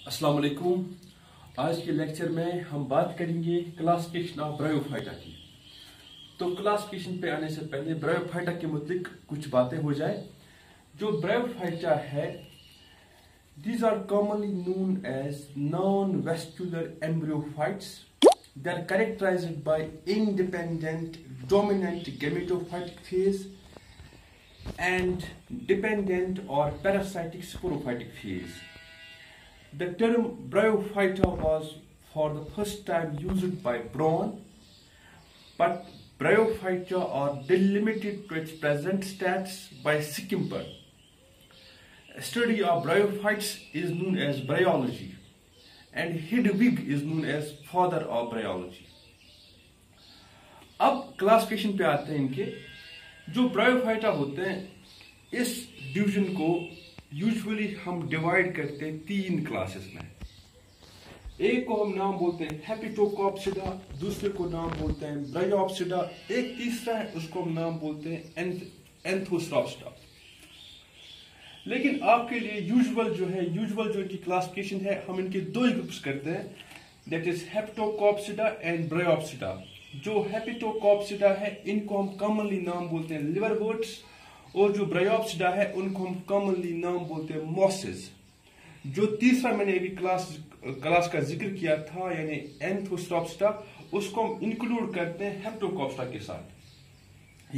अस्सलाम वालेकुम। आज के लेक्चर में हम बात करेंगे क्लासिफिकेशन ऑफ ब्रायोफाइटा की। तो क्लासिफिकेशन पे आने से पहले ब्रायोफाइटा के मुताबिक कुछ बातें हो जाए। जो ब्रायोफाइटा है, these are commonly known as non-vascular embryophytes. They are characterized by independent dominant gametophytic phase and dependent or parasitic sporophytic phase. The term bryophyta was for the first time used by Braun, but bryophyta are delimited to its present status by Skimper. A study of bryophytes is known as bryology, and Hedwig is known as father of bryology. अब classification पे आते हैं इनके। जो bryophyta होते हैं, इस division को यूजुअली हम डिवाइड करते हैं तीन क्लासेस में। एक को हम नाम बोलते हैं हेपिटोकॉप्सिडा, दूसरे को नाम बोलते हैं ब्रायोप्सिडा, एक तीसरा है उसको हम नाम बोलते हैं एंथोसॉप्सिडा। लेकिन आपके लिए यूजुअल जो इनकी क्लासिफिकेशन है, हम इनके दो ही ग्रुप्स करते हैं, दैट इज हेपिटोकॉप्सिडा एंड ब्रायोप्सिडा। जो हेपिटोकॉप्सिडा है, इनको हम कॉमनली नाम बोलते हैं लिवरवर्ट्स, और जो ब्रायोप्सिडा है उनको हम कॉमनली नाम बोलते हैं मॉसेस। जो तीसरा मैंने अभी क्लास का जिक्र किया था, यानी एंथोसॉप्सिडा, उसको हम इंक्लूड करते हैं हेपिटोकॉप्सिडा के साथ।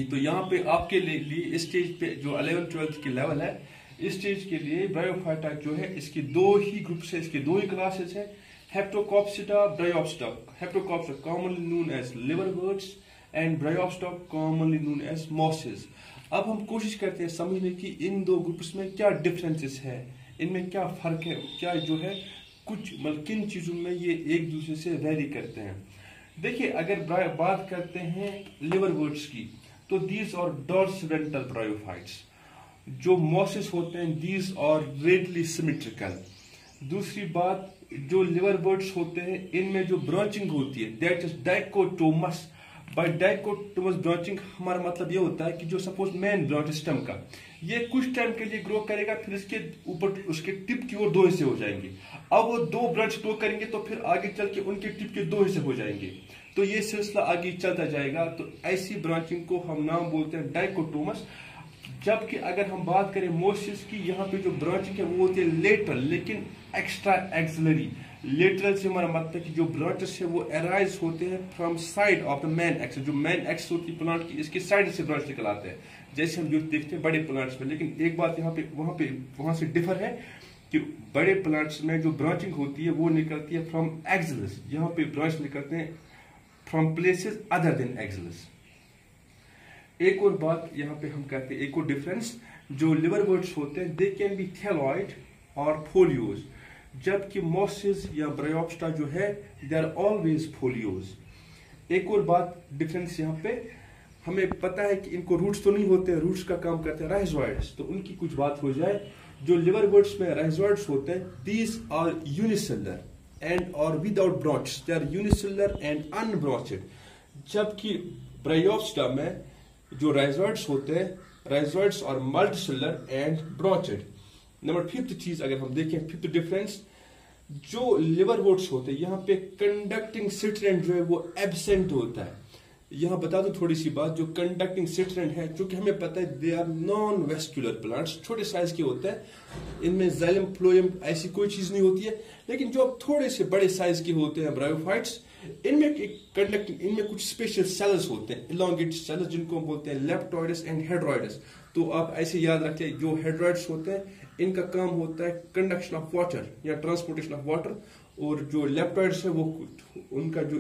तो यहाँ पे आपके लिए इस स्टेज पे जो 11th-12th के लेवल है, इस स्टेज के लिए ब्रायोफाइटा जो है, इसके दो ही ग्रुप्स है, इसके दो ही क्लासेस है, Hepaticopsida, Bryopsida. Hepaticopsida commonly known as liverworts and Bryopsida commonly known as mosses. अब हम कोशिश करते हैं समझने की इन दो ग्रुप्स में क्या डिफरेंसेस है, इनमें क्या फर्क है, क्या जो है कुछ मतलब किन चीजों में ये एक दूसरे से वेरी करते हैं। देखिए, अगर बात करते हैं लिवरवर्ट्स की, तो दीज आर डॉर्सवेंट्रल ब्रायोफाइट्स। जो मॉसेस होते हैं, दीज आर रेडियली सिमेट्रिकल। दूसरी बात, जो लिवरवर्ट्स होते हैं, इनमें जो ब्रांचिंग होती है, that is dichotomous. By dichotomous branching हमारा मतलब ये होता है कि जो सपोज मेन ब्रांच स्टेम का, ये कुछ टाइम के लिए ग्रो करेगा, फिर इसके ऊपर उसके टिप की ओर दो हिस्से हो जाएंगे। अब वो दो ब्रांच ग्रो करेंगे तो फिर आगे चल के उनके टिप के दो हिस्से हो जाएंगे, तो ये सिलसिला आगे चलता जाएगा। तो ऐसी ब्रांचिंग को हम नाम बोलते हैं डाइकोटोमस। जबकि अगर हम बात करें मोसिस की, यहाँ पे जो ब्रांचिंग है वो होती है लेटरल, लेकिन एक्स्ट्रा एक्सिलरी। लेटरल से हमारा मतलब है कि जो ब्रांचेस है वो अराइज होते हैं from side of the main axis. जो मेन एक्सिस होती है प्लांट की, इसके साइड से ब्रांच निकल आते हैं, जैसे हम जो देखते हैं बड़े प्लांट्स में। लेकिन एक बात यहाँ पे वहां से डिफर है कि बड़े प्लांट्स में जो ब्रांचिंग होती है वो निकलती है फ्रॉम एक्सिलस, यहाँ पे ब्रांच निकलते हैं फ्रॉम प्लेसेस अदर देन एक्सिलस। एक और बात यहाँ पे हम कहते हैं, एक और डिफरेंस, जो लिवरवर्ट्स होते हैं दे कैन बी थैलॉइड और फोलियोज, जबकि मॉसेस या ब्रायोप्सिडा जो है दे आर ऑलवेज फोलियोज। एक और बात डिफरेंस यहाँ पे, हमें पता है कि इनको रूट्स तो नहीं होते, रूट्स का काम करते हैं राइजोइड्स, तो उनकी कुछ बात हो जाए। जो लिवरवर्ट्स में राइजोइड्स होते हैं, दीज आर यूनिसेलुलर एंड और without branch, they are unicellular and unbranched. जबकि ब्रायोप्सिडा में जो राइजोइड्स होते हैं, राइजोइड्स और multicellular and branched. Number 5th चीज अगर हम देखें, 5th डिफरेंस, जो लिवरवर्ट्स होते हैं यहाँ पे कंडक्टिंग सिट्रेंट जो है वो एब्सेंट होता है। यहाँ बता दो थोड़ी सी बात, जो कंडक्टिंग सिट्रेंट है, चूंकि हमें पता है they are non vascular plants, छोटे साइज के होते हैं, इनमें जाइलम फ्लोएम ऐसी कोई चीज नहीं होती है। लेकिन जो अब थोड़े से बड़े साइज के होते हैं ब्रायोफाइट्स, इनमें कंडक्टिंग, इनमें कुछ स्पेशल सेल्स होते हैं, इलोंगेटेड सेल्स, जिनको हम बोलते हैं लेप्टोइड्स एंड हेड्रॉइड्स। तो आप ऐसे याद रखें, जो हेड्रॉइड्स होते हैं इनका काम होता है कंडक्शन ऑफ वाटर या ट्रांसपोर्टेशन ऑफ वाटर, और जो लेप्टोइड्स है वो उनका जो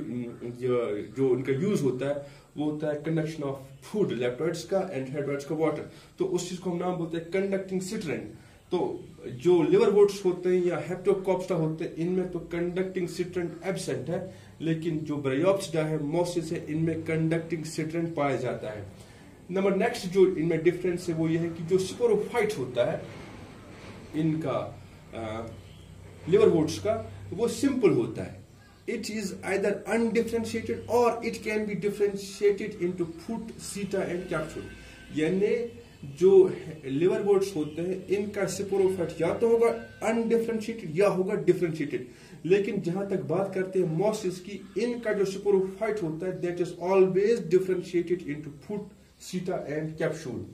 उनका यूज होता है वो होता है कंडक्शन ऑफ फूड, लेप्टोइड्स का एंड हेड्रॉइड्स का वाटर। तो उस चीज को हम नाम बोलते हैं कंडक्टिंग सिट्रेंट। तो जो लिवरवर्ट्स होते हैं या हेप्टोकॉप्सिडा होते हैं, इनमें तो कंडक्टिंग सिट्रेंट एब्सेंट है, लेकिन जो ब्रायोप्सिडा है, मॉसेस है, इनमें कंडक्टिंग सिट्रेंट पाया जाता है। नंबर नेक्स्ट जो इनमें डिफरेंस है वो ये है कि जो स्पोरोफाइट होता है इनका लिवरवर्ट्स का, वो सिंपल होता है। इट इज आइदर अनडिफरेंशिएटेड और it can be differentiated into foot, सीटा एंड कैप्सूल। यानी जो लिवर वोट्स होते हैं इनका स्पोरोफाइट या तो होगा अनडिफरेंशिएटेड या होगा डिफरेंशिएटेड, लेकिन जहां तक बात करते हैं मोसिस की, इनका जो स्पोरोफाइट होता है that is always differentiated into foot, सीटा एंड कैप्सूल।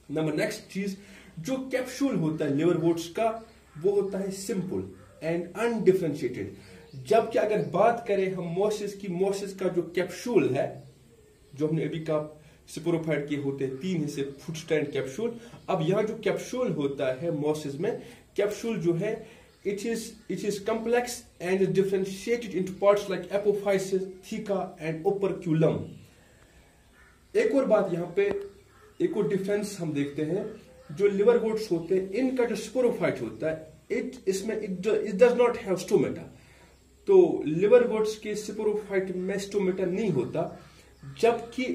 नंबर नेक्स्ट चीज, जो कैप्सूल होता है लिवर वोट्स का वो होता है सिंपल एंड अनडिफरेंशिएटेड, जबकि अगर बात करें हम मोसिस की, मोसिस का जो कैप्सूल है, जो हमने अभी कहा स्पोरोफाइट के होते हैं 3 हिस्से, फुट, स्टैंड, कैप्सूल। अब यहाँ जो कैप्सूल होता है मोसिस में, कैप्सूल जो है it is complex and differentiated into parts like apophysis, theca and operculum. एक और बात यहाँ पे, एक और डिफरेंस हम देखते हैं, जो लिवर वोट्स होते हैं इनका जो स्पोरोफाइट होता है it does not have stomata. तो लिवर वोट्स के स्पोरोफाइट में स्टोमेटा नहीं होता, जबकि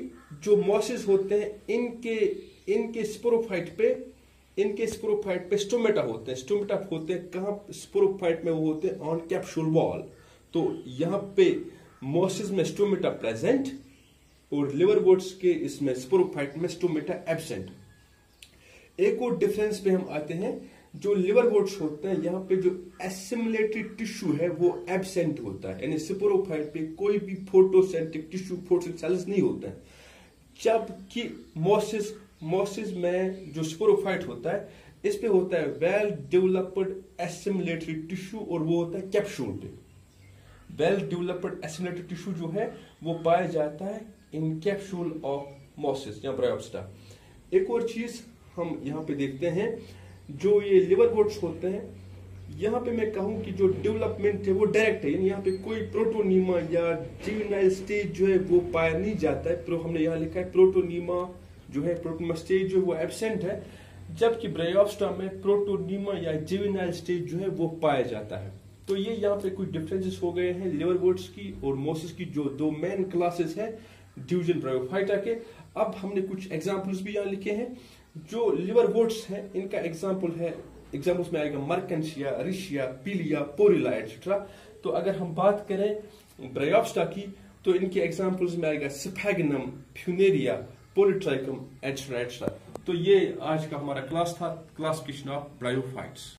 जो मोसिस होते हैं इनके स्पोरोफाइट पे स्टोमेटा होते हैं। स्टोमेटा होते हैं कहां? स्पोरोफाइट में वो होते हैं ऑन कैप्सूल वॉल। तो यहां पे मोसिस में स्टोमेटा प्रेजेंट और लिवर वोट्स के इसमें स्पोरोफाइट में स्टोमेटा एब्सेंट। एक और डिफरेंस पे हम आते हैं, जो लिवर वोट्स होते हैं यहाँ पे जो एसिमिलेटरी टिश्यू है वो एब्सेंट होता है, यानी स्पोरोफाइट पे कोई भी फोटोसिंथेटिक टिश्यू, फोटोसिंथेटिक सेल्स नहीं होते हैं। जबकि मोसिस में जो स्पोरोफाइट होता है इस पे होता है वेल डेवलप्ड एसिमिलेटरी टिश्यू और वो होता है कैप्सूल पे। वेल डेवलप्ड एसिमिलेटरी टिश्यू जो है वो पाया जाता है इन कैप्सूल ऑफ मोसिस या ब्रायोप्सिटा। एक और चीज हम यहाँ पे देखते हैं, जो ये लिवर वोट्स होते हैं यहाँ पे मैं कहूँ कि जो डेवलपमेंट है वो डायरेक्ट है, यानी यहाँ पे कोई प्रोटोनीमा या जुवेनाइल स्टेज जो है वो पाया नहीं जाता है। हमने यहाँ लिखा है प्रोटोनीमा जो है, प्रोटोनीमा स्टेज जो है वो एब्सेंट है, जबकि ब्रायोप्सिटा में प्रोटोनीमा या जुवेनाइल स्टेज जो है वो पाया जाता है। तो ये यहाँ पे कुछ डिफरेंसेस हो गए हैं लिवर वोट्स की और मोसिस की, जो 2 मेन क्लासेस है डिवीजन ब्रायोफाइटा के। अब हमने कुछ एग्जाम्पल्स भी यहाँ लिखे हैं। जो लिवर वोट्स हैं इनका एग्जाम्पल्स में आएगा मर्केंशिया, रिशिया, पीलिया, पोरिला एटसेट्रा। तो अगर हम बात करें ब्रायोप्सिटा की तो इनके एग्जाम्पल्स में आएगा स्फैगनम, फ्यूनेरिया, पोलिट्राइकम एटसेट्रा एटसेट्रा। तो ये आज का हमारा क्लास था, क्लासिफिकेशन ऑफ ब्रायोफाइट्स।